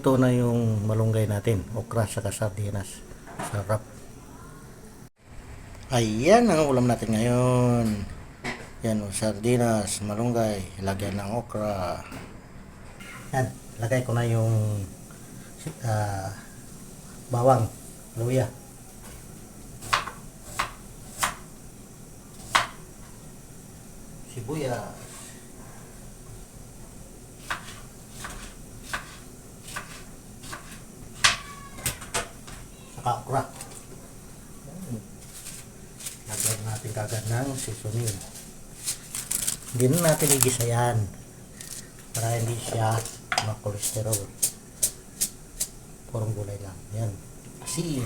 luto na yung malunggay natin, okra sa sardinas. Sarap. Ayan ang ulam natin ngayon. Yan, sardinas, malunggay, lagyan ng okra. Yan, lagay ko na yung bawang, luya. Sibuyas. Saka okra. Lagyan natin kagad ng seasoning. Hindi na natin igisa yan para hindi siya makolesterol. Purong gulay lang. Yan. Asin.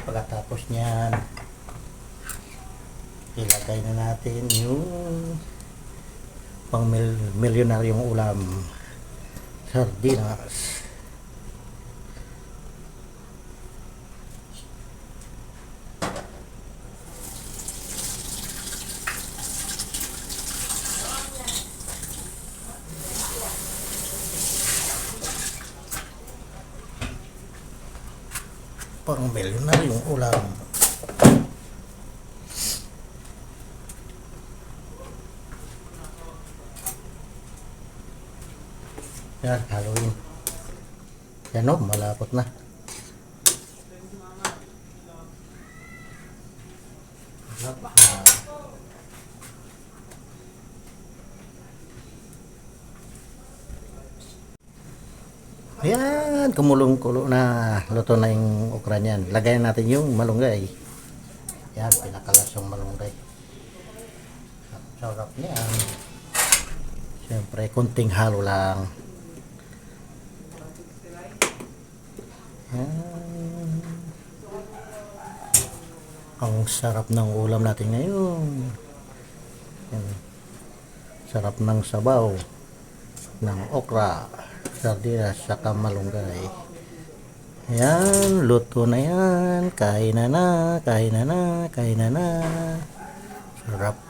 Pagkatapos niyan, ilagay na natin yung pang milyonaryong ulam, sardinas. Pang milyonaryong ulam. Yan, Halloween. Yan o, malapot na. Ayan, kumulong-kulo na. Luto na yung okra niyan. Lagayan natin yung malunggay. Yan, pinakalasong malunggay. Sarap niyan. Siyempre, kunting halo lang. Yan. Ang sarap ng ulam natin ngayon. Yan. Sarap ng sabaw ng okra, sardinas, saka malunggay. Ayan, luto na yan. Kain na na, kain na na, kain na na. Sarap.